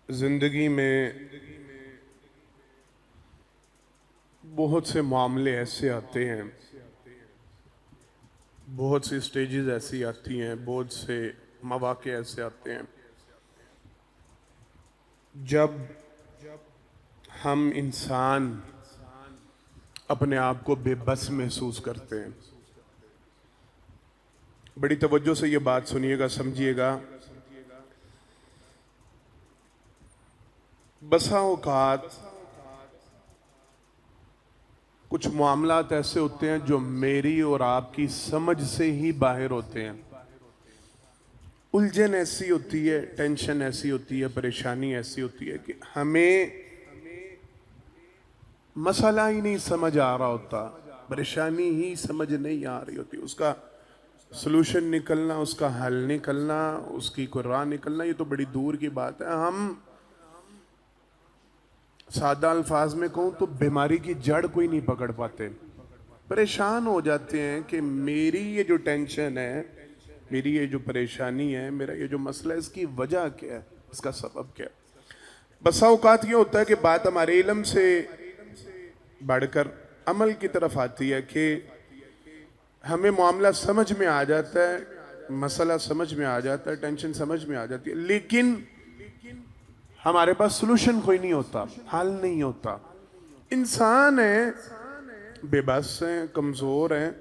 जिंदगी में बहुत से मामले ऐसे आते हैं, बहुत सी स्टेजेस ऐसी आती हैं, बहुत से मौके ऐसे आते हैं जब हम इंसान अपने आप को बेबस महसूस करते हैं। बड़ी तवज्जो से ये बात सुनिएगा, समझिएगा। बसा औकात कुछ मामलात ऐसे होते हैं जो मेरी और आपकी समझ से ही बाहर होते हैं। उलझन ऐसी होती है, टेंशन ऐसी होती है, परेशानी ऐसी होती है कि हमें मसला ही नहीं समझ आ रहा होता, परेशानी ही समझ नहीं आ रही होती, उसका सलूशन निकलना, उसका हल निकलना, उसकी कोई राह निकलना, ये तो बड़ी दूर की बात है। हम सादा अल्फाज में कहूँ तो बीमारी की जड़ कोई नहीं पकड़ पाते, परेशान हो जाते हैं कि मेरी ये जो टेंशन है, मेरी ये जो परेशानी है, मेरा ये जो मसला है, इसकी वजह क्या है, इसका सबब क्या है। बसा औकात ये होता है कि बात हमारे इल्म से बढ़कर अमल की तरफ आती है कि हमें मामला समझ में आ जाता है, मसला समझ में आ जाता है, टेंशन समझ में आ जाती है, लेकिन हमारे पास सलूशन कोई नहीं होता, हल नहीं होता। इंसान है, बेबस हैं, कमजोर हैं,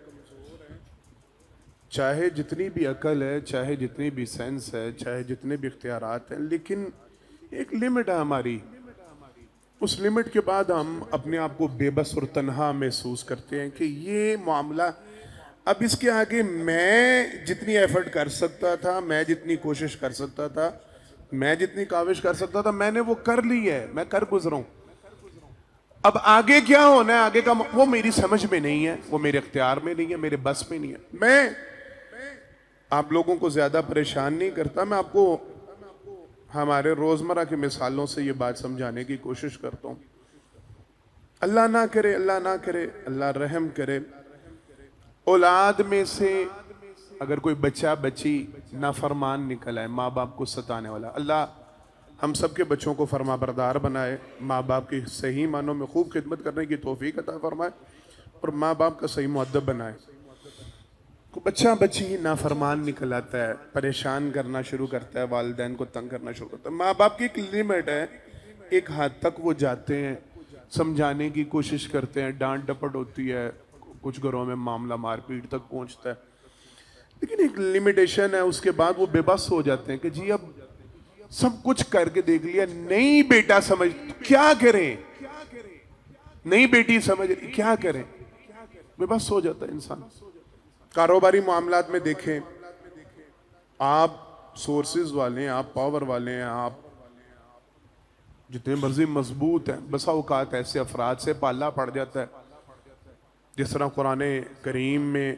चाहे जितनी भी अकल है, चाहे जितनी भी सेंस है, चाहे जितने भी इख्तियारात हैं, लेकिन एक लिमिट है हमारी। उस लिमिट के बाद हम अपने आप को बेबस और तन्हा महसूस करते हैं कि ये मामला, अब इसके आगे मैं जितनी एफर्ट कर सकता था, मैं जितनी कोशिश कर सकता था, मैं जितनी काविश कर सकता था, मैंने वो कर ली है, मैं कर गुजरा हूं। अब आगे क्या होना है, आगे का वो मेरी समझ में नहीं है, वो मेरे इख्तियार में नहीं है, मेरे बस में नहीं है। मैं आप लोगों को ज्यादा परेशान नहीं करता, मैं आपको हमारे रोजमर्रा की मिसालों से ये बात समझाने की कोशिश करता हूं। अल्लाह ना करे, अल्लाह ना करे, अल्लाह रहम करे, औलाद में से अगर कोई बच्चा बच्ची नाफरमान निकल आए, माँ बाप को सताने वाला, अल्लाह हम सब के बच्चों को फरमा बरदार बनाए, माँ बाप की सही मानों में खूब खिदमत करने की तौफीक अता फरमाए और माँ बाप का सही मुअद्दब बनाए। को बच्चा बच्ची ही नाफरमान निकल आता है, परेशान करना शुरू करता है, वालिदैन को तंग करना शुरू करता है। माँ बाप की एक लिमिट है, एक हद तक वो जाते हैं, समझाने की कोशिश करते हैं, डांट डपट होती है, कुछ घरों में मामला मारपीट तक पहुंचता है, लेकिन एक लिमिटेशन है। उसके बाद वो बेबस हो जाते हैं कि जी अब सब कुछ करके देख लिया, नहीं बेटा समझ, क्या करें, नहीं बेटी समझ, क्या करें, बेबस हो जाता है इंसान। कारोबारी मामलात में देखें, आप सोर्सेज वाले हैं, आप पावर वाले हैं, आप जितने मर्जी मजबूत हैं, बसा औकात ऐसे अफराद से पाला पड़ जाता है। जिस तरह कुरान करीम में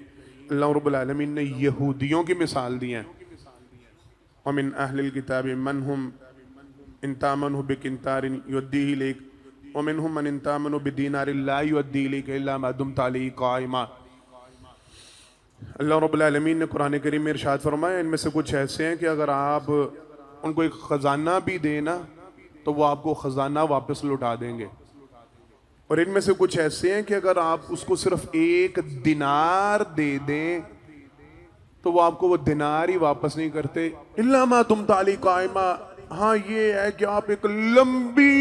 अल्लाह रब्बुल आलमीन ने यहूदियों की मिसाल दी है, वमिन अहलिल किताबि मन हुम इन तामनहु बिकिंतारिन युद्दीहि इलैक वमिनहुम मन इन तामनहु बिदीनारिन ला युद्दी इलैक इल्ला मा दुमता अलैहि काइमा। अल्लाह रब्बुल आलमीन ने कुरान करीम में इरशाद फरमाया, इनमें से कुछ ऐसे हैं कि अगर आप उनको एक खजाना भी देना तो वो आपको खजाना वापस लौटा देंगे, और इनमें से कुछ ऐसे हैं कि अगर आप उसको सिर्फ एक दिनार दे दें तो वो आपको वो दिनार ही वापस नहीं करते, इल्ला मा तुम ताली कायमा। हाँ, ये है कि आप एक लंबी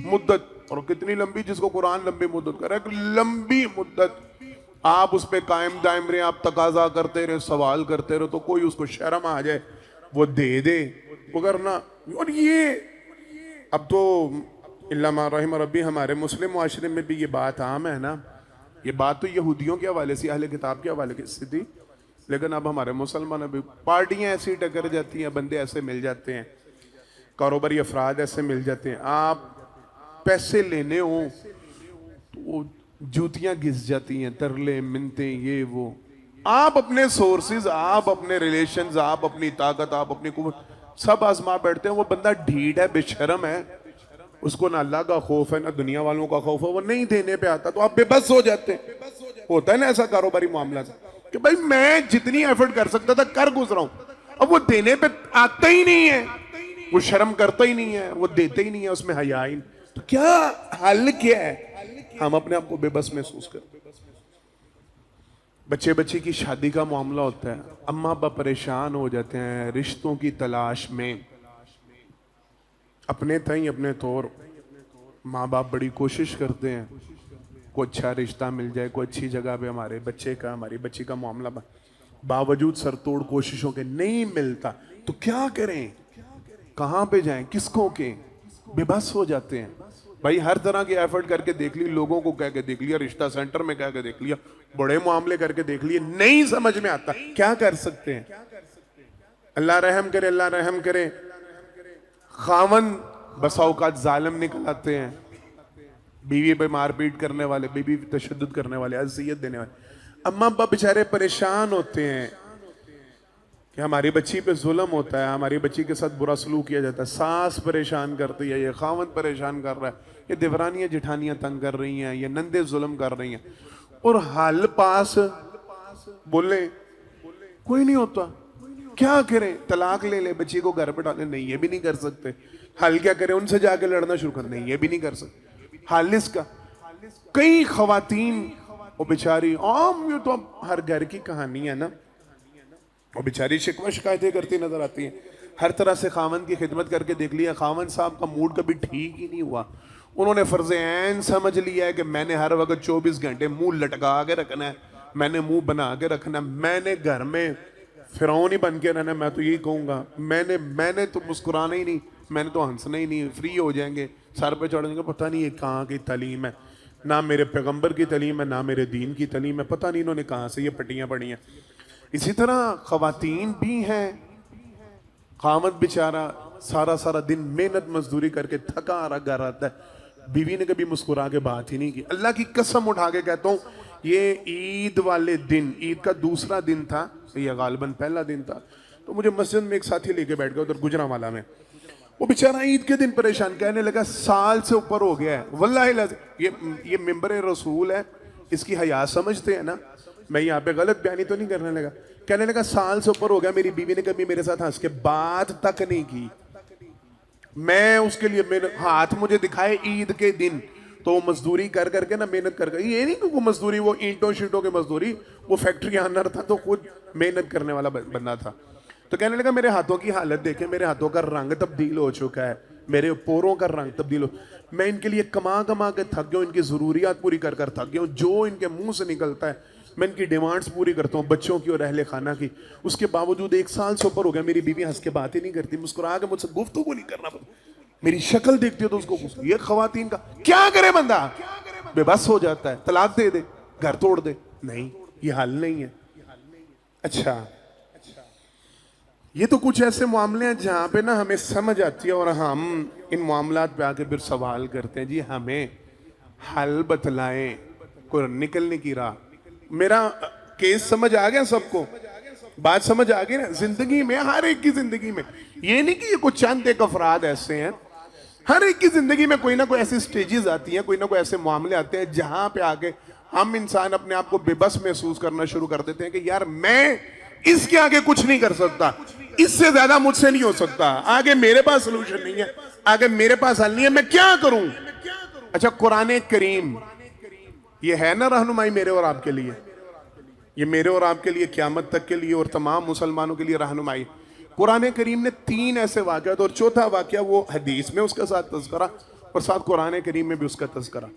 मुद्दत, और कितनी लंबी, जिसको कुरान लंबी मुद्दत कर रहा है, एक लंबी मुद्दत आप उस पर कायम दायम रहे, आप तकाजा करते रहे, सवाल करते रहे, तो कोई उसको शर्म आ जाए वो दे दे, मगर ना। और ये अब तो इल्ला मा रहिम रब्बी हमारे मुस्लिम मुआशरे में भी ये बात आम है ना। ये बात तो यहूदियों के हवाले से, अहले किताब के हवाले से थी, लेकिन अब हमारे मुसलमान भी पार्टियां ऐसी टकर जाती हैं, बंदे ऐसे मिल जाते हैं, कारोबारी अफराद ऐसे मिल जाते हैं, आप पैसे लेने हो तो जूतियां घिस जाती हैं, तरले मिन्नतें, ये वो। आप अपने सोर्सेज, आप अपने रिलेशंस, आप अपनी ताकत, आप अपनी कुव्वत सब आजमा बैठते हैं। वो बंदा ढीठ है, बेशरम है, उसको ना अल्लाह का खौफ है ना दुनिया वालों का खौफ है, वो नहीं देने पे आता, तो आप बेबस हो जाते हैं। होता है ना ऐसा कारोबारी मामला से कि भाई मैं जितनी एफर्ट कर सकता था कर गुजरा हूं, अब वो देने पे आता ही नहीं है, वो शर्म करता ही नहीं है, वो देते ही नहीं है, उसमें हया ही नहीं। तो क्या हल क्या है? हम अपने आप को बेबस महसूस करते। बच्चे बच्चे की शादी का मामला होता है, अम्मा अब्बा परेशान हो जाते हैं रिश्तों की तलाश में। अपने तई अपने तौर माँ बाप बड़ी कोशिश करते हैं कोई अच्छा रिश्ता मिल जाए, कोई अच्छी जगह पे हमारे बच्चे का हमारी बच्ची का मामला बावजूद सरतोड़ कोशिशों के नहीं मिलता। तो क्या करें, कहाँ पे जाएं, किसको के? बेबस हो जाते हैं भाई। हर तरह की एफर्ट करके देख ली, लोगों को कह के देख लिया, रिश्ता सेंटर में कह के देख लिया, बड़े मामले करके देख लिए, नहीं समझ में आता। क्या कर सकते हैं? अल्लाह रहम करे, अल्लाह रहम करे। खावन बसा औकात जालिम निकल आते हैं, बीवी पे मारपीट करने वाले, बीवी पे तशद्दुद करने वाले, अज़ियत देने वाले। अम्मा अब्बा बेचारे परेशान होते हैं कि हमारी बच्ची पे जुल्म होता है, हमारी बच्ची के साथ बुरा सलूक किया जाता है। सास परेशान करती है, ये खावन परेशान कर रहा है, ये देवरानियां जिठानियां तंग कर रही हैं, ये नंदे जुल्म कर रही हैं, और हल पास बोले कोई नहीं होता। क्या करें? तलाक ले ले, बच्ची को घर पे डाले, नहीं ये भी नहीं कर सकते। हल क्या करें? उनसे जाके लड़ना शुरू कर, नहीं ये भी नहीं कर सकते। हाल इसका कई खवातीन वो बेचारी आम, ये तो हर घर की कहानी है ना, वो बेचारी शिकवा शिकायतें करती नजर आती हैं। हर तरह से खावन की खिदमत करके देख लिया, खावन साहब का मूड कभी ठीक ही नहीं हुआ। उन्होंने फर्ज ऐन समझ लिया है कि मैंने हर वक्त 24 घंटे मुंह लटका के रखना है, मैंने मुंह बना के रखना है, मैंने घर में फिरौन ही बन के रहना। मैं तो यही कहूँगा, मैंने तो मुस्कुराना ही नहीं, मैंने तो हंसना ही नहीं, फ्री हो जाएंगे, सर पे चढ़ जाएंगे। पता नहीं ये कहाँ की तालीम है, ना मेरे पैगंबर की तालीम है, ना मेरे दीन की तालीम है, पता नहीं इन्होंने कहाँ से ये पट्टियाँ पढ़ी हैं। इसी तरह खवातीन भी हैं, खामद बेचारा सारा सारा दिन मेहनत मजदूरी करके थका आ रहा घर आता है, बीवी ने कभी मुस्कुरा के बात ही नहीं की। अल्लाह की कसम उठा के कहता हूँ, ये ईद वाले दिन, ईद का दूसरा दिन था या गालिबन पहला दिन था, तो मुझे मस्जिद में एक साथी लेके बैठ गया उधर गुजरांवाला में। वो बेचारा ईद के दिन परेशान, कहने लगा साल से ऊपर हो गया है, वल्लाहि ये मिंबर रसूल है, इसकी हया समझते हैं ना, मैं यहाँ पे गलत बयानी तो नहीं करने लगा। कहने लगा साल से ऊपर हो गया, मेरी बीवी ने कभी मेरे साथ हंस के बात तक नहीं की। मैं उसके लिए मेरे हाथ मुझे दिखाए ईद के दिन, तो मजदूरी कर करके ना, मेहनत कर करके, ये नहीं कि वो मजदूरी वो ईंटों शीटों की मजदूरी, वो फैक्ट्री ऑनर था तो खुद मेहनत करने वाला बंदा था। तो कहने लगा मेरे हाथों की हालत देखे, मेरे हाथों का रंग तब्दील हो चुका है, मेरे पोरों का रंग तब्दील हो, मैं इनके लिए कमा कमा के थक गया हूँ, इनकी जरूरियात पूरी कर कर थक गया हूँ, जो इनके मुंह से निकलता है मैं इनकी डिमांड्स पूरी करता हूँ, बच्चों की और अहले खाना की। उसके बावजूद 1 साल से ऊपर हो गया, मेरी बीवी हंस के बात ही नहीं करती, मुस्कुरा के मुझसे गुफ्तगू नहीं करना, मेरी शक्ल देखती हो तो उसको गुस्सा। ये खवातीन का क्या करे बंदा, बेबस हो जाता है, तलाक दे दे, घर तोड़ दे, नहीं ये हल नहीं है। अच्छा, ये तो कुछ ऐसे मामले हैं जहां पे ना हमें समझ आती है और हम इन मामलात पे आके फिर सवाल करते हैं, जी हमें हल बतलाएं, कोई निकलने की राह। मेरा केस समझ आ गया सबको, बात समझ आ गई ना? जिंदगी में, हर एक की जिंदगी में, ये नहीं कि ये कुछ चंद एक अफराद ऐसे हैं, हर एक की जिंदगी में कोई ना कोई ऐसी स्टेजेस आती हैं, कोई ना कोई ऐसे मामले आते हैं जहां पे आके हम इंसान अपने आप को बेबस महसूस करना शुरू कर देते हैं कि यार मैं इसके आगे कुछ नहीं कर सकता, इससे ज्यादा मुझसे नहीं हो सकता, आगे मेरे पास सोल्यूशन नहीं है, आगे मेरे पास हल नहीं है, मैं क्या करूं? अच्छा, कुरान करीम ये है ना रहनुमाई मेरे और आपके लिए, ये मेरे और आपके लिए क़यामत तक के लिए और तमाम मुसलमानों के लिए रहनुमाई। कुरान करीम ने 3 ऐसे वाक़यात, और चौथा वाक़या वो हदीस में उसका साथ तज़किरा और साथ कुरान करीम में भी उसका तज़किरा।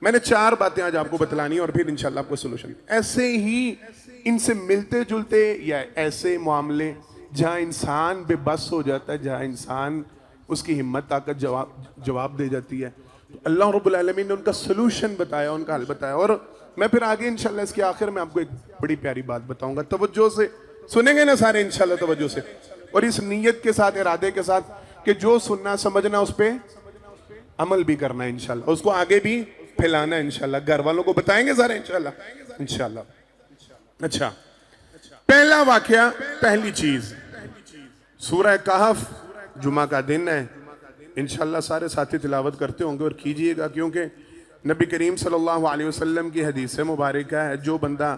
मैंने 4 बातें आज आपको बतलानी और फिर इंशाल्लाह आपको सोल्यूशन। ऐसे ही इनसे मिलते जुलते या ऐसे मामले जहाँ इंसान बेबस हो जाता है, जहाँ इंसान उसकी हिम्मत ताकत जवाब दे जाती है, तो अल्लाह रब्बुल आलमीन ने उनका सोल्यूशन बताया, उनका हल बताया। और मैं फिर आगे इंशाल्लाह इसके आखिर में आपको एक बड़ी प्यारी बात बताऊंगा, तवज्जो से सुनेंगे ना सारे इंशाल्लाह, तवज्जो से, और इस नीयत के साथ, इरादे के साथ कि जो सुनना समझना उस पर अमल भी करना है इंशाल्लाह, उसको आगे भी फैलाना है इंशाल्लाह, घर वालों को बताएंगे सारे इंशाल्लाह इंशाल्लाह। अच्छा, पहला वाकया, पहली चीज, सूरह कहफ, जुमा का दिन है, इंशाल्लाह सारे साथी तिलावत करते होंगे और कीजिएगा, क्योंकि नबी करीम सल्लल्लाहु अलैहि वसल्लम की हदीस मुबारक है, जो बंदा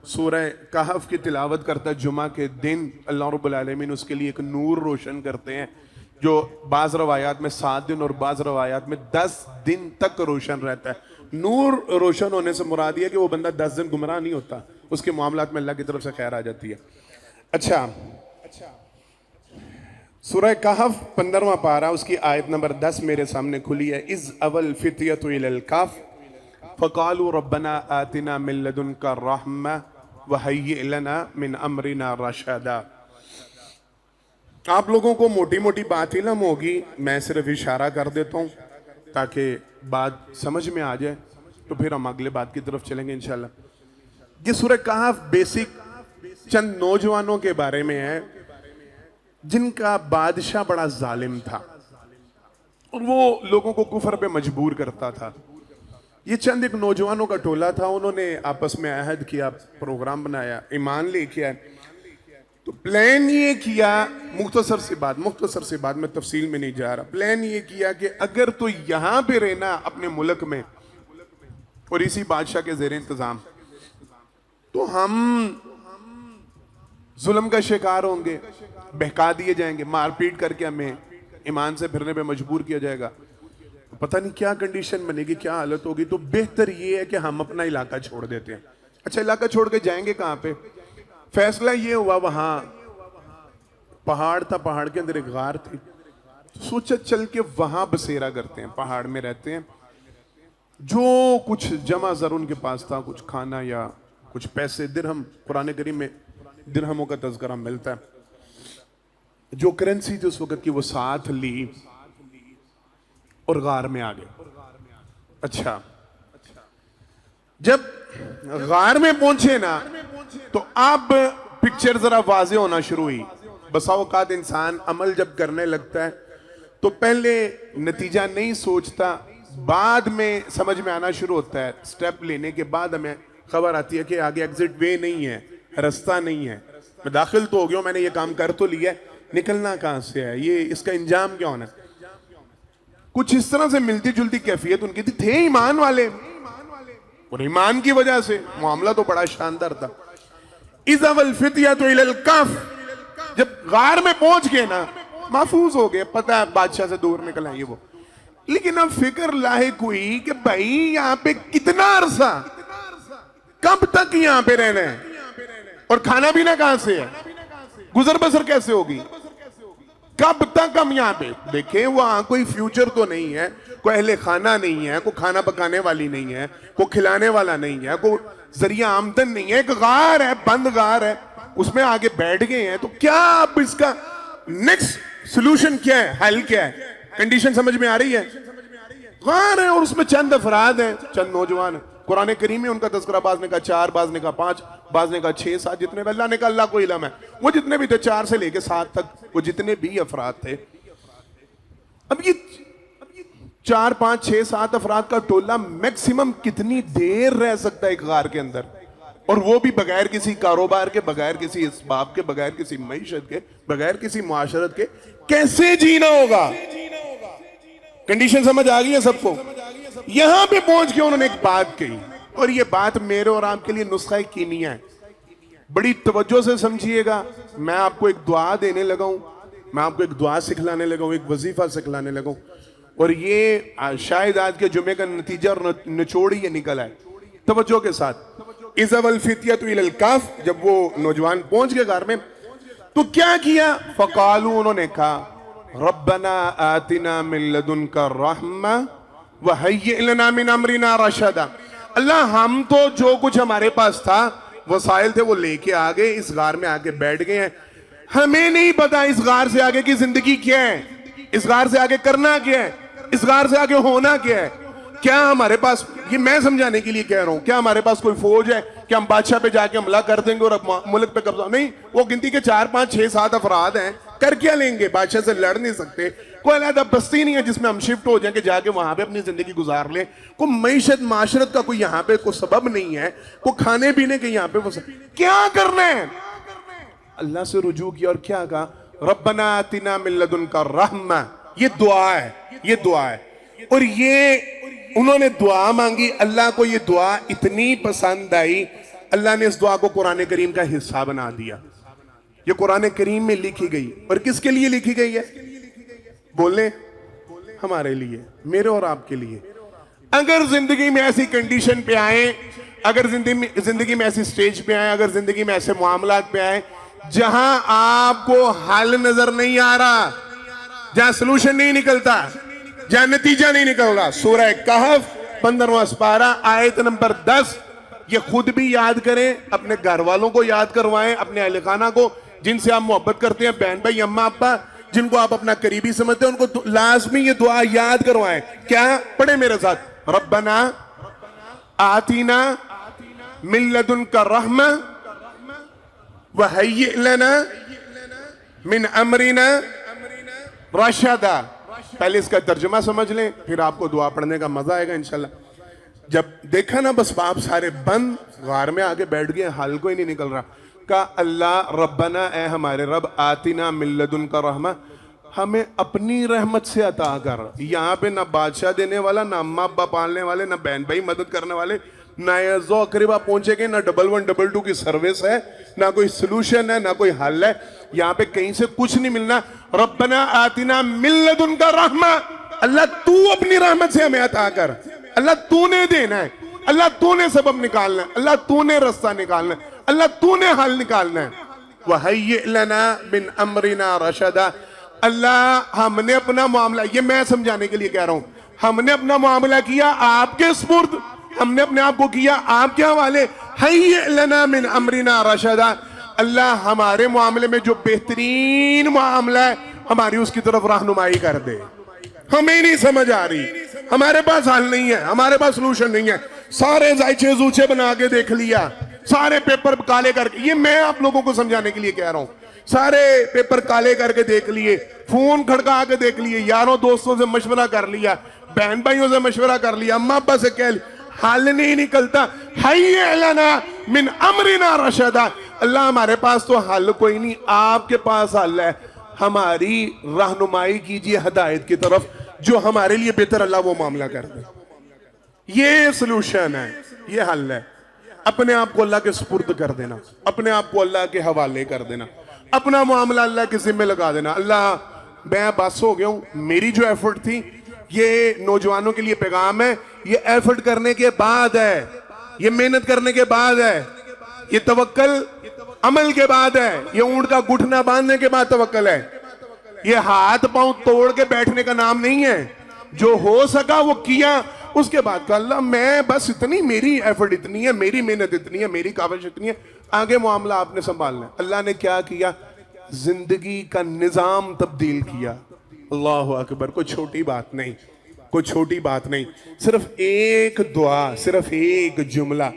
सूरह कहफ की तिलावत करता है जुमा के दिन, अल्लाह रब्बुल आलमीन उसके लिए एक नूर रोशन करते हैं जो बाज रवायात में 7 दिन और बाज रवायात में 10 दिन तक रोशन रहता है। नूर रोशन होने से मुराद ये है कि वो बंदा 10 दिन गुमराह नहीं होता, उसके मामलात में अल्लाह की तरफ से खैर आ जाती है। अच्छा, सूरह कहफ 15वां पारा, उसकी आयत नंबर 10 मेरे सामने खुली है। इज अवल फितियतु इलल कहफ फकालू रब्बना आतिना मिन लदुनका रहमा व हय्यि लना मिन अमरिना रशदा। आप लोगों को मोटी मोटी बात इल्म होगी, मैं सिर्फ इशारा कर देता हूँ ताकि बात समझ में आ जाए, तो फिर हम अगले बात की तरफ चलेंगे इंशाल्लाह। ये सूरह कहफ बेसिक चंद नौजवानों के बारे में है जिनका बादशाह बड़ा जालिम था और वो लोगों को कुफर पे मजबूर करता था। ये चंद एक नौजवानों का टोला था, उन्होंने आपस में अहद किया, प्रोग्राम बनाया, ईमान लेके आए। तो प्लान ये किया, मुख्तसर सी बात, मैं तफसील में नहीं जा रहा, प्लान ये किया कि अगर तो यहां पे रहना अपने मुल्क में और इसी बादशाह के जेर इंतजाम, तो हम जुल्म का शिकार होंगे, बहका दिए जाएंगे, मारपीट करके हमें ईमान से फिरने पे मजबूर किया जाएगा, पता नहीं क्या कंडीशन बनेगी, क्या हालत होगी। तो बेहतर ये है कि हम अपना इलाका छोड़ देते हैं। अच्छा, इलाका छोड़ के जाएंगे कहां पे? फैसला ये हुआ, वहां पहाड़ था, पहाड़ के अंदर एक गार थी, तो सोचा चल के वहां बसेरा करते हैं, पहाड़ में रहते हैं। जो कुछ जमा जर उनके पास था, कुछ खाना या कुछ पैसे, दिरहम, कुरान करीम में दिरहमों का तज़किरा मिलता है, जो करेंसी थी उस वक्त की वो साथ ली और गार में आ गए। अच्छा, जब गार में पहुंचे ना, तो अब पिक्चर जरा वाज़े होना शुरू हुई। बसा औकात इंसान अमल जब करने लगता है तो पहले नतीजा नहीं सोचता, बाद में समझ में आना शुरू होता है। स्टेप लेने के बाद हमें खबर आती है कि आगे एग्जिट वे नहीं है, रास्ता नहीं है। मैं दाखिल तो हो गया, मैंने ये काम कर तो लिया, निकलना कहां से है, ये इसका इंजाम क्या होना है। कुछ इस तरह से मिलती जुलती कैफियत उनकी थी, थे ईमान वाले, और ईमान की वजह से मामला तो बड़ा शानदार था। इज़अवल फितियतु इलल कहफ, जब गार में पहुंच गए ना, महफूज हो गए, पता है बादशाह से दूर निकल आए वो। लेकिन अब फिक्र लाहिक हुई कि भाई यहां पे कितना अरसा, कब तक यहां पे रहना है, और खाना पीना कहां से है, गुजर बसर कैसे होगी, कब तक हम यहाँ पे। देखें, वहां कोई फ्यूचर तो नहीं है, कोई अहले खाना नहीं है, कोई खाना पकाने वाली नहीं है, कोई खिलाने वाला नहीं है, कोई जरिया आमदन नहीं है, एक गार है, बंद गार है, उसमें आगे बैठ गए हैं। तो क्या अब इसका नेक्स्ट सोल्यूशन क्या है, हल क्या है? कंडीशन समझ में आ रही है? गार है और उसमें चंद अफराद हैं, चंद नौजवान है। कुरान करीम में उनका तज़किरा, बाज़ ने कहा 4, बाज़ ने कहा 5, बाज़ ने कहा 6, 7, जितने भी, अल्लाह ने कहा अल्लाह को इल्म है, वो जितने भी थे 4 से लेके 7 तक, वो जितने भी अफराद थे। अब ये 4, 5, 6, 7 अफराद का टोला मैक्सिमम कितनी देर रह सकता है एक गार के अंदर, और वो भी बगैर किसी कारोबार के, बगैर किसी इसबाब के, बगैर किसी मईशत के, बगैर किसी मुआशरत के, कैसे जीना होगा? कंडीशन समझ आ गई है सबको? यहां पे पहुंच के उन्होंने एक बात कही, और ये बात मेरे और आपके लिए नुस्खा कीमिया है। बड़ी तवज्जो से समझिएगा। मैं आपको एक दुआ देने लगा हूं, मैं आपको एक दुआ सिखलाने लगा हूं, एक वजीफा सिखलाने लगा हूं, और ये शायद आज के जुमे का नतीजा और निचोड़ ये निकला है। तवज्जो के साथ। इज़अवल फितियतु इलल कहफ, जब वो नौजवान पहुंच गए घर में, तो क्या किया? फकालू, उन्होंने कहा रब्बना आतिना मिन लदुनका रहमा व हय्यि लना मिन अमरिना रशदा। अल्लाह, हम तो जो कुछ हमारे पास था, वसाइल थे, वो लेके आ गए, इस गार में आके बैठ गए हैं। हमें नहीं पता इस गार से आगे की जिंदगी क्या है, इस गार से आगे करना क्या है, इस गार से आगे होना क्या है। क्या हमारे पास, ये मैं समझाने के लिए कह रहा हूं, क्या हमारे पास कोई फौज है कि हम बादशाह पे जाके हमला कर देंगे और मुल्क पे कब्जा? नहीं, वो गिनती के 4, 5, 6, 7 अफराद हैं, कर क्या लेंगे? बादशाह से लड़ नहीं सकते। कोई अलग बस्ती नहीं है जिसमें हम शिफ्ट हो जाएंगे, जाके वहां पे अपनी जिंदगी गुजार लें। कोई मईशत माशरत का कोई यहाँ पे कोई सबब नहीं है, कोई खाने पीने के यहाँ पे वो क्या करना है? अल्लाह से रुजू किया और क्या कहा? रब्बना आतिना मिन लदुनका रहमा। ये दुआ है, ये दुआ है। और ये उन्होंने दुआ मांगी, अल्लाह को ये दुआ इतनी पसंद आई, अल्लाह ने इस दुआ को कुरान करीम का हिस्सा बना दिया। ये कुरान करीम में लिखी गई, और किसके लिए लिखी गई है? बोले हमारे लिए, मेरे और आपके लिए। अगर जिंदगी में ऐसी कंडीशन पे आए, अगर जिंदगी में ऐसी स्टेज पे आए, अगर जिंदगी में ऐसे मामलात पे आए जहां आपको हल नजर नहीं आ रहा, जहां सोल्यूशन नहीं निकलता, जहां नतीजा नहीं निकल रहा, सूरह कहफ 15वां पारा आयत नंबर 10, ये खुद भी याद करें, अपने घर वालों को याद करवाएं, अपने अहले खाना को, जिनसे आप मोहब्बत करते हैं, बहन भाई अम्मा अब्बा, जिनको आप अपना करीबी समझते हैं, उनको लाजमी ये दुआ याद करवाएं। क्या पढ़े मेरे साथ? रब्बना आतीना मिन लदुनका रहमा व हय्यि लना मिन अमरिना रशदा। पहले इसका तर्जुमा समझ लें, फिर आपको दुआ पढ़ने का मजा आएगा इंशाल्लाह। जब देखा ना बस बाप सारे बंद गार में आके बैठ गए, हाल कोई नहीं निकल रहा, का अल्लाह रब्बना, ए हमारे रब, आतिना मिन लदुनका रहमा, हमें अपनी रहमत से अता कर। यहाँ पे ना बादशाह देने वाला, ना अम्मा अब्बा पालने वाले, ना बहन भाई मदद करने वाले, ना जो करीबा पहुंचेंगे, ना 11 22 की सर्विस है, ना कोई सोल्यूशन है, ना कोई हल है। यहाँ पे कहीं से कुछ नहीं मिलना। रब्बना आतिना मिन लदुनका रहमा, अल्लाह तू अपनी रहमत से हमें अता कर। अल्लाह तूने देना है, अल्लाह तूने सबब निकालना है, अल्लाह तूने रास्ता निकालना है, अल्लाह तूने हल निकालना है। वहय्यि लना मिन अमरिना रशदा, अल्लाह हमने अपना मामला, ये मैं समझाने के लिए कह रहा हूं, हमने अपना मामला किया आपके सुपुर्द, हमने अपने आप को किया आपके हवाले। हय्यि लना मिन अमरिना रशदा, अल्लाह हमारे मामले में जो बेहतरीन मामला है, हमारी उसकी तरफ रहनुमाई कर दे। हमें नहीं समझ आ रही, हमारे पास हल नहीं है, हमारे पास सोल्यूशन नहीं है, सारे जायचे जूचे बना के देख लिया, सारे पेपर काले करके, ये मैं आप लोगों को समझाने के लिए कह रहा हूं, सारे पेपर काले करके देख लिए, फोन खड़का के देख लिए, यारों दोस्तों से मशवरा कर लिया, बहन भाइयों से मशवरा कर लिया, अम्मा अब्बा से कह लिया, हल नहीं निकलता। हय्यि लना मिन अमरिना रशदा, अल्लाह हमारे पास तो हल कोई नहीं, आपके पास हल है, हमारी रहनुमाई कीजिए हिदायत की तरफ, जो हमारे लिए बेहतर अल्लाह वो मामला कर दे। ये सोल्यूशन है, ये हल है। अपने आप को अल्लाह के सुपुर्द कर देना, अपने आप को अल्लाह के हवाले कर देना, अपना मामला अल्लाह के जिम्मे लगा देना। अल्लाह मैं बस हो गया हूं, मेरी जो एफर्ट थी, ये नौजवानों के लिए पैगाम है, ये एफर्ट करने के बाद है, ये मेहनत करने के बाद है, ये तवक्कल अमल के बाद है, ये ऊंट का घुटना बांधने के बाद तवक्कल है, ये हाथ पांव तोड़ के बैठने का नाम नहीं है। जो हो सका वो किया, उसके बाद का अल्लाह मैं बस इतनी, मेरी एफर्ट इतनी है, मेरी मेहनत इतनी है, मेरी काविश इतनी है, आगे मामला आपने संभालना है। अल्लाह ने क्या किया? जिंदगी का निजाम तब्दील किया। अल्लाह अकबर। कोई छोटी बात नहीं, कोई छोटी बात नहीं, सिर्फ एक दुआ, सिर्फ एक जुमला,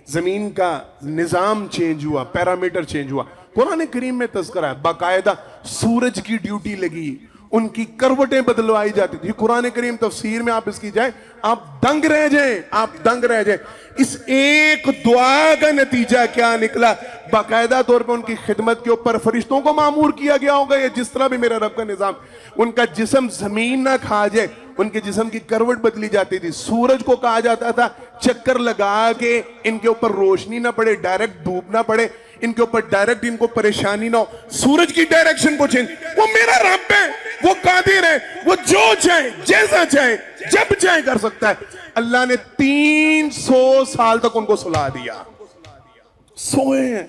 जमीन का निजाम चेंज हुआ, पैरामीटर चेंज हुआ। कुरान करीम में तज़किरा है, बाकायदा सूरज की ड्यूटी लगी, उनकी करवटें बदलवाई जाती थी। कुरान करीम तफसीर में आप इसकी जाए, आप दंग रह जाएं, आप दंग रह जाएं। इस एक दुआ का नतीजा क्या निकला? बाकायदा तौर पर उनकी खिदमत के ऊपर फरिश्तों को मामूर किया गया होगा, या जिस तरह भी मेरा रब का निजाम, उनका जिस्म जमीन ना खा जाए, उनके जिस्म की करवट बदली जाती थी। सूरज को कहा जाता था चक्कर लगा के इनके ऊपर रोशनी ना पड़े, डायरेक्ट धूप ना पड़े, इनके ऊपर डायरेक्ट इनको परेशानी ना हो, सूरज की डायरेक्शन को चेंज। वो मेरा रब है, वो कादिर है, वो जो चाहे, जैसा चाहे, जब चाहे कर सकता है। अल्लाह ने 300 साल तक उनको सुला दिया, सोए हैं,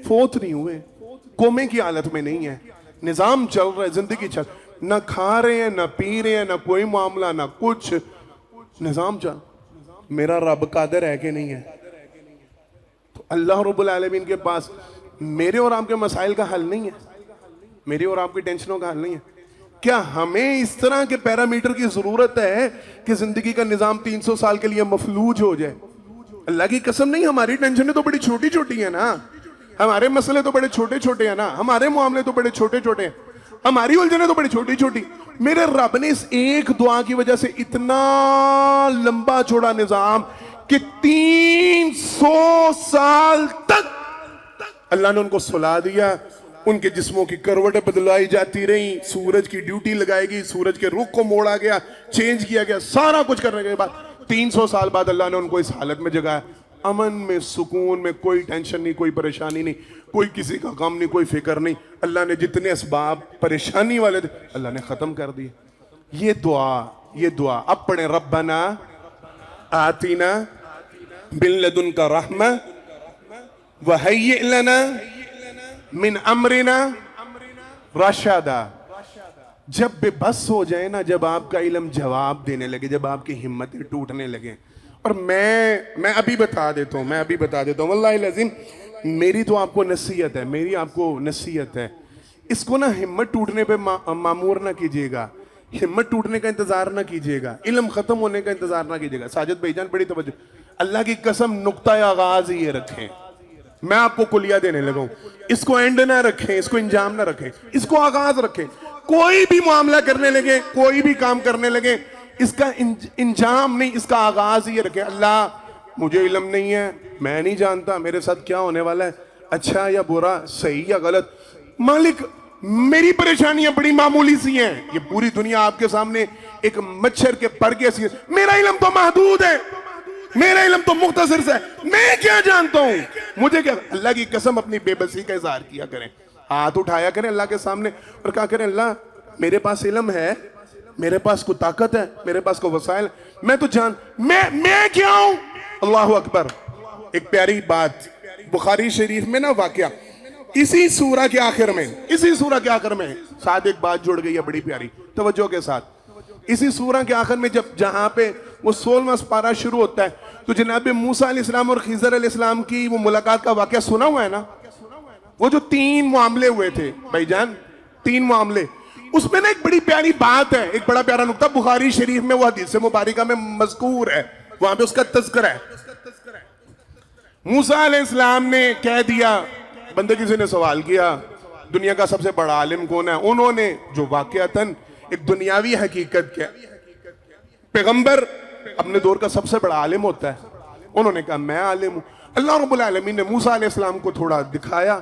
फोत नहीं हुए, कोमे की हालत में नहीं है, निजाम चल रहा है, जिंदगी चल, ना खा रहे हैं, ना पी रहे हैं, ना कोई मामला, ना कुछ, निजाम चल। मेरा रब कादिर है कि नहीं है? तो अल्लाह रब्बुल आलमीन के पास मेरे और आपके मसाइल का हल नहीं है, मेरी और आपकी टेंशनों का हल नहीं है। क्या हमें इस तरह के पैरामीटर की जरूरत है कि जिंदगी का निजाम 300 साल के लिए मफलूज हो जाए? अल्लाह की कसम नहीं, हमारी टेंशनें तो बड़ी छोटी छोटी है ना, हमारे मसले तो बड़े छोटे छोटे हैं ना, हमारे मामले तो बड़े छोटे छोटे हैं, हमारी उलझने तो बड़ी छोटी छोटी। मेरे रब ने इस एक दुआ की वजह से इतना लंबा चौड़ा निजाम कि 300 साल तक अल्लाह ने उनको सुला दिया, उनके जिस्मों की करवटें बदलाई जाती रही, सूरज की ड्यूटी लगाएगी, सूरज के रुख को मोड़ा गया, चेंज किया गया, सारा कुछ करने के बाद 300 साल बाद अल्लाह ने उनको इस हालत में जगाया। अमन में, सुकून में, कोई टेंशन नहीं, कोई परेशानी नहीं, कोई किसी का गम नहीं, कोई फिक्र नहीं। अल्लाह ने जितने असबाब परेशानी वाले थे अल्लाह ने खत्म कर दिए। ये दुआ अब पढ़े, रब्बना आतीना बिन लदुनका रहमा व हय्यि लना मिन अमरिना रशदा। जब बेबस हो जाए ना, जब आपका इल्म जवाब देने लगे, जब आपकी हिम्मतें टूटने लगे। और मैं अभी बता देता हूँ वल्लाहि लज़ीम, मेरी तो आपको नसीहत है, मेरी आपको नसीहत है, इसको ना हिम्मत टूटने पे मामूर ना कीजिएगा, हिम्मत टूटने का इंतजार ना कीजिएगा, इल्म खत्म होने का इंतजार ना कीजिएगा। साजिद भाईजान बड़ी तवज्जो, अल्लाह की कसम नुक्ता आगाज ये रखें, मैं आपको कुलिया देने लगा हूं, इसको एंड ना रखें, इसको इंजाम ना रखें, इसको आगाज रखें। कोई भी मामला करने लगे, कोई भी काम करने लगे, इसका इंजाम नहीं, इसका आगाज ये रखें, अल्लाह मुझे इल्म नहीं है, मैं नहीं जानता मेरे साथ क्या होने वाला है, अच्छा या बुरा, सही या गलत। मालिक मेरी परेशानियां बड़ी मामूली सी हैं, ये पूरी दुनिया आपके सामने एक मच्छर के पर के सी, मेरा इल्म तो महदूद है, मेरा इल्म तो मुख्तसर से है, मैं क्या जानता हूं, मुझे क्या। अल्लाह की कसम अपनी बेबसी का इजहार किया करें, हाथ उठाया करें अल्लाह के सामने और कहा करें, अल्लाह मेरे पास इल्म है, मेरे पास कोई ताकत है, मेरे पास कोई वसाइल, मैं तो जान, मैं क्या हूं। अल्लाह अकबर। एक प्यारी बात बुखारी शरीफ में ना वाकया, इसी सूरा के आखिर में साथ एक बात जुड़ गई है बड़ी प्यारी, तवज्जो के साथ। इसी सूरा के आखिर में जहां पे वो 16वां पारा शुरू होता है, तो जनाब मूसा अलैहिस्सलाम और खिज़र अलैहिस्सलाम की वो मुलाकात का वाकया सुना हुआ है ना, वो जो 3 मामले हुए थे भाईजान, 3 मामले, उसमें ना एक बड़ी प्यारी बात है, एक बड़ा प्यारा नुक्ता बुखारी शरीफ में वो हदीस मुबारका में मज़कूर है, वहां पे उसका तज़किरा है। मूसा अलैहिस्सलाम ने कह दिया, बंदे किसी ने सवाल किया दुनिया का सबसे बड़ा आलिम कौन है, उन्होंने जो वाकयातन एक दुनियावी हकीकत क्या, पैगंबर अपने दौर का सबसे बड़ा आलिम होता है, उन्होंने कहा मैं आलिम हूं। अल्लाह रब्बुल आलमीन ने मूसा अलैहिस्सलाम को थोड़ा दिखाया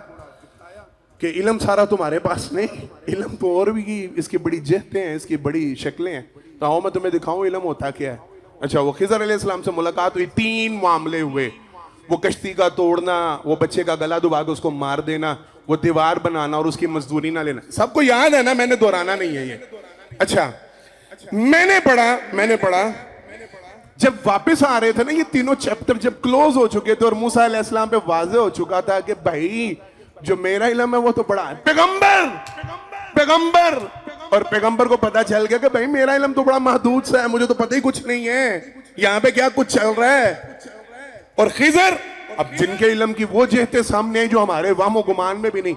कि इल्म सारा तुम्हारे पास नहीं, इल्म तो और भी इसकी बड़ी जहतें हैं, इसकी बड़ी शक्लें हैं, तो आओ मैं तुम्हें दिखाऊं इल्म होता क्या है। अच्छा, वो खिज़र अलैहिस्सलाम से मुलाकात हुई, 3 मामले हुए, वो कश्ती का तोड़ना, वो बच्चे का गला दबा के उसको मार देना, वो दीवार बनाना और उसकी मजदूरी ना लेना, सबको याद है ना, मैंने दोहराना नहीं है ये। अच्छा, मैंने पढ़ा जब वापस आ रहे थे ना, ये तीनों चैप्टर जब क्लोज हो चुके थे और मूसा अलैहिस्सलाम पे वाज़े हो चुका था कि भाई जो मेरा इल्म है वो तो बड़ा है, पैगंबर, और पैगंबर को पता चल गया कि भाई मेरा इल्म तो बड़ा महदूद सा है, मुझे तो पता ही कुछ नहीं है यहाँ पे क्या कुछ चल रहा है। और खिज़र, अब जिनके इल्म की वो जहते सामने आई जो हमारे वामो गुमान में भी नहीं,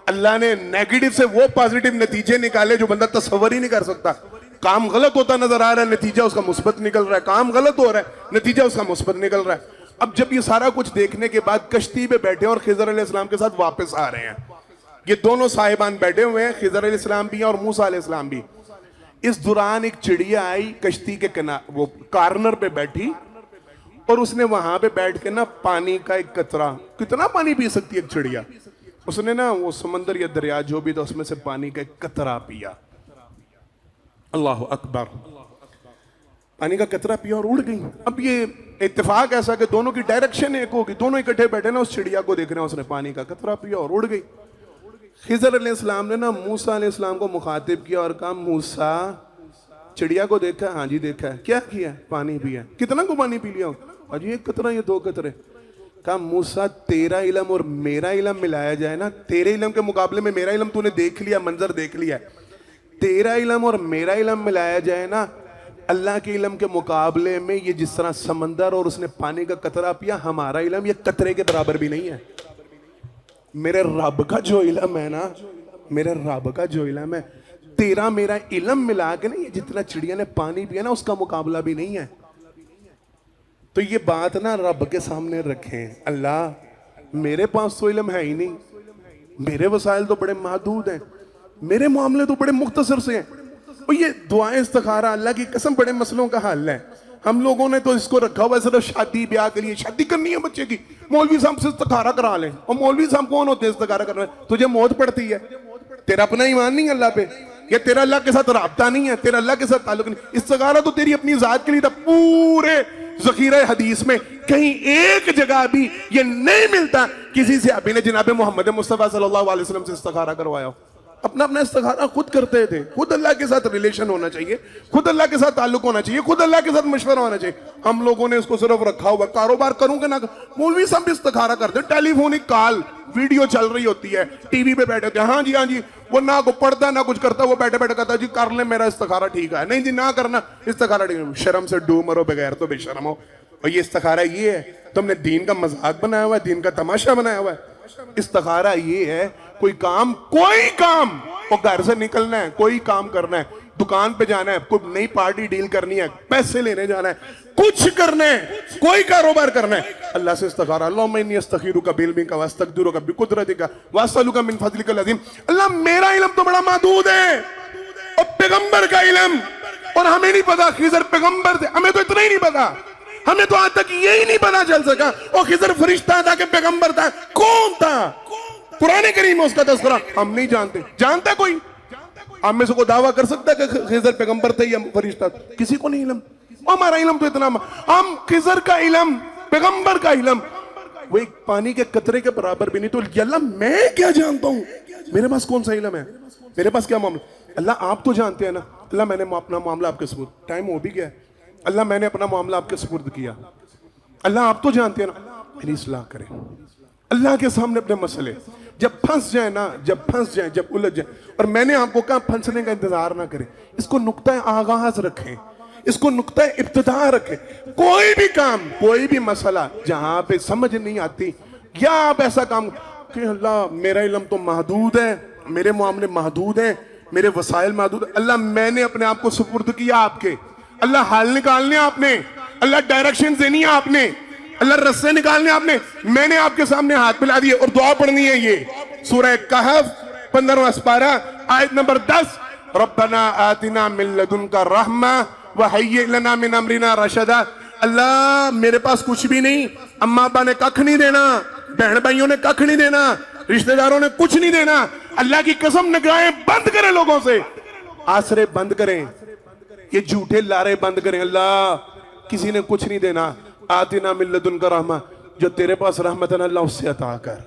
अल्लाह ने नेगेटिव से वो पॉजिटिव नतीजे निकाले जो बंदा तस्वर ही नहीं कर सकता। काम गलत होता नजर आ रहा है, नतीजा उसका मुस्बत निकल रहा है, काम गलत हो रहा है, नतीजा उसका मुस्बत निकल रहा है। अब जब ये सारा कुछ देखने के बाद कश्ती पे बैठे और खिज़र अलैहिस्सलाम के साथ वापस आ रहे हैं, ये दोनों साहिबान बैठे हुए हैं, खिज़र अलैहिस्सलाम भी और मूसा अलैहिस्सलाम भी। इस दौरान एक चिड़िया आई कश्ती के वो कॉर्नर पे बैठी और उसने वहां पे बैठ के ना पानी का एक कतरा, कितना पानी पी सकती है एक चिड़िया, उसने ना वो समंदर या दरिया जो भी था उसमें से पानी का एक कतरा पिया। अल्लाह अकबर, पानी का कतरा पिया और उड़ गई। अब ये इत्तेफाक ऐसा कि दोनों की डायरेक्शन एक होगी, दोनों इकट्ठे बैठे ना उस चिड़िया को देख रहे हैं, उसने पानी का कतरा पिया और उड़ गई। खिज़र अलैहिस्सलाम ने ना मूसा अलैहिस्सलाम को मुखातिब किया और कहा, मूसा चिड़िया को देखा? हाँ जी देखा है। क्या किया? पानी पिया। कितना को पानी पी लिया? अजी 1 कतरा, ये 2 कतरे। कहा मूसा तेरा इल्म और मेरा इल्म मिलाया जाए ना, तेरे इल्म के मुकाबले में मेरा इल्म तूने देख लिया, मंजर देख लिया, तेरा इल्म और मेरा इल्म मिलाया जाए ना, अल्लाह के इल्म के मुकाबले में ये जिस तरह समंदर और उसने पानी का कतरा पिया, हमारा इल्म ये कतरे के बराबर भी नहीं है। मेरे रब का जो इल्म है ना, मेरे रब का जो इल्म है, तेरा मेरा इल्म मिला के ना ये जितना चिड़िया ने पानी पिया ना उसका मुकाबला भी नहीं है। तो ये बात ना रब के सामने रखें, अल्लाह मेरे पास तो इल्म है ही नहीं, मेरे वसाइल तो बड़े महदूद हैं, मेरे मामले तो बड़े मुख्तसर से हैं। और ये दुआएं इस्तिखारा अल्लाह की कसम बड़े मसलों का हल है। हम लोगों ने तो इसको रखा हुआ सिर्फ शादी ब्याह के लिए, शादी करनी है बच्चे की, मौलवी साहब से इस्तिखारा करा लें। और मौलवी साहब कौन होते हैं इस्तिखारा करने? तुझे मौत पड़ती है, तेरा अपना ईमान नहीं है अल्लाह पे, या तेरा अल्लाह के साथ राब्ता नहीं है, तेरा अल्लाह के साथ ताल्लुक नहीं। इस्तिखारा तो तेरी अपनी जात के लिए था। पूरे ज़ख़ीरा हदीस में कहीं एक जगह भी ये नहीं मिलता किसी से अभी ने जनाब मोहम्मद मुस्तफ़ा सल्लल्लाहु अलैहि वसल्लम से इस्तिखारा करवाया हो। अपना अपना इस्तिखारा खुद करते थे, खुद अल्लाह के साथ रिलेशन होना चाहिए, खुद अल्लाह के साथ ताल्लुक होना चाहिए, खुद अल्लाह के साथ मशवरा होना चाहिए। हम लोगों ने इसको सिर्फ रखा हुआ, कारोबार करूंगा ना, मौलवी साहब भी इस्तिखारा करते, टेलीफोनिक कॉल वीडियो चल रही होती है, टीवी पे बैठे होते हैं, हाँ जी, वो ना को पढ़ता ना कुछ करता, वो बैठे बैठे कहता जी कर ले मेरा इस्तिखारा ठीक है, नहीं जी ना करना इस्तिखारा ठीक है। शर्म से डूब मरो बगैर तो बेशर्म हो। और ये इस्तिखारा ये है, तुमने दीन का मजाक बनाया हुआ है, दीन का तमाशा बनाया हुआ है। इस्तिखारा ये है कोई काम और घर से निकलना है, कोई काम करना है, दुकान पे जाना है, कोई नई पार्टी डील करनी है, पैसे लेने जाना है, कुछ करना है, कोई कारोबार करना है, अल्लाह से इस्तिखारा, अल्लाहुम्मा इन्नी अस्तगफिरुका बिइल्मिका व अस्तगदिरुका बिकुदरतिका व असअलुका मिन फज़लिकल अज़ीम। अल्लाह मेरा इल्म तो बड़ा महदूद है और पैगंबर का इल्म, और हमें नहीं पता खिज़र पैगंबर थे, हमें तो इतना ही नहीं पता, हमें तो आज तक यही नहीं पता चल सका और खिज़र फरिश्ता था कि पैगंबर था, कौन था? कुरान करीम में उसका तज़किरा हम नहीं जानते। जानता कोई? हम में से कोई दावा कर सकता है कि खिज़र पैगंबर थे या फरिश्ता? किसी को नहीं इल्म। हमारा इल्म तो इतना, हम खिज़र का इल्म, पैगंबर का इल्म वो एक पानी के कतरे के बराबर भी नहीं, तो अल्लाह मैं क्या जानता हूं? मेरे पास कौन सा इल्म है? मेरे पास क्या मामला? अल्लाह आप तो जानते हैं ना। अल्लाह मैंने अपना मामला आपके सुपुर्द, टाइम हो भी गया है, अल्लाह मैंने अपना मामला आपके सुपुर्द किया। अल्लाह आप तो जानते हैं ना, मेरी इस्लाह करें। अल्लाह के सामने अपने मसले जब फंस जाए ना, जब उलझ जाए, और मैंने आपको कहा फंसने का इंतजार ना करें, इसको नुक्ता आगाज रखें, इसको नुक्ता इब्तिदा रखें। कोई भी काम, कोई भी मसला जहां पे समझ नहीं आती, या आप ऐसा काम कि अल्लाह मेरा इल्म तो महदूद है, मेरे मामले महदूद हैं, मेरे वसाइल महदूद, अल्लाह मैंने अपने आप को सुपुर्द किया आपके, अल्लाह हाल निकालने आपने, अल्लाह डायरेक्शन देनी है आपने, अल्लाह रस्से निकालने आपने, मैंने आपके सामने हाथ मिला दिए और दुआ पढ़नी है। ये सूरह कहफ 15वां पारा आयत नंबर 10, रब्बना आतिना मिन लदुनका रहमा व हय्यि लना मिन अमरिना रशदा। अल्लाह मेरे पास कुछ भी नहीं, अम्मा अब्बा ने कख नहीं देना, बहन भाइयों ने कख नहीं देना, रिश्तेदारों ने कुछ नहीं देना। अल्लाह की कसम निगाहें बंद करें, लोगों से आसरे बंद करें, ये झूठे लारे बंद करें। अल्लाह किसी ने कुछ नहीं देना, आतिना मिन लदुनका रहमा, जो तेरे पास रहमत है ना अल्लाह उससे अता कर।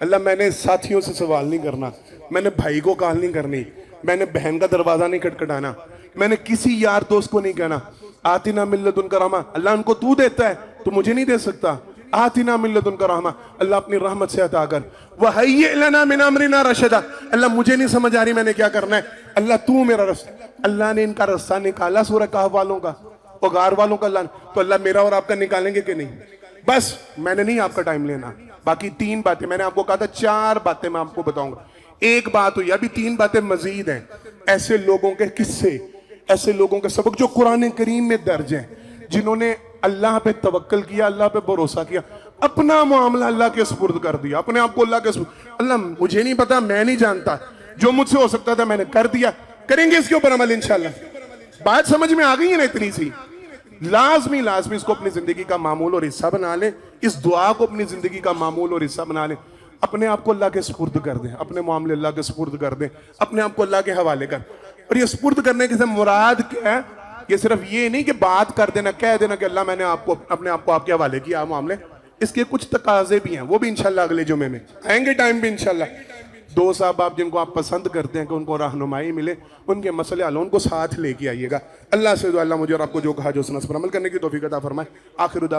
अल्लाह मैंने साथियों से सवाल नहीं करना, मैंने भाई को कॉल नहीं करनी, मैंने बहन का दरवाजा नहीं खटखटाना, मैंने किसी यार दोस्त को नहीं कहना आतिना मिन लदुनका रहमा। अल्लाह उनको तू देता है, तू मुझे नहीं दे सकता। आतिना मिन लदुनका रहमा, अल्लाह अपनी रहमत से अता कर। व हय्यि लना मिन अमरिना रशदा, अल्लाह मुझे नहीं समझ आ रही मैंने क्या करना है, अल्लाह तू मेरा रास्ता। अल्लाह ने इनका रास्ता निकाला सूरह कहफ वालों का और गार वालों का, अल्लाह तो अल्लाह मेरा और आपका निकालेंगे कि नहीं? बस मैंने नहीं आपका टाइम लेना। बाकी 3 बातें मैंने आपको कहा था, 4 बातें मैं आपको बताऊंगा। एक बात हुई, अभी 3 बातें मजीद हैं। ऐसे लोगों के किस्से, ऐसे लोगों के सबक जो कुरान करीम में दर्ज हैं, जिन्होंने अल्लाह पे तवक्कल किया, अल्लाह पे भरोसा किया, अपना मामला अल्लाह के सुपुर्द कर दिया, अपने आप को अल्लाह के सुपुर्द। अल्लाह मुझे नहीं पता, मैं नहीं जानता, जो मुझसे हो सकता था मैंने कर दिया, करेंगे इसके ऊपर अमल इंशाल्लाह। बात समझ में आ गई है ना? इतनी सी लाजमी इसको अपनी जिंदगी का मामूल और हिस्सा बना ले, इस दुआ को अपनी जिंदगी का मामूल और हिस्सा बना ले। अपने आप को अल्लाह के सुपुर्द कर दें, अपने मामले अल्लाह के सुपुर्द कर दें, अपने आप को अल्लाह के हवाले कर। और ये सुपुर्द करने के से मुराद क्या है? ये सिर्फ ये नहीं कि बात कर देना, कह देना कि अल्लाह मैंने आपको अपने आप को आपके हवाले किया मामले। इसके कुछ तकाजे भी हैं, वो भी इंशाल्लाह अगले जुमे में आएंगे, टाइम भी इंशाल्लाह। 2 साहब आप जिनको आप पसंद करते हैं कि उनको रहनुमाई मिले, उनके मसले हल, उनको साथ लेके आइएगा। अल्लाह से दुआ, अल्लाह मुझे और आपको जो कहा जो सुना उस पर अमल करने की तौफीक अता फरमाए। आखिर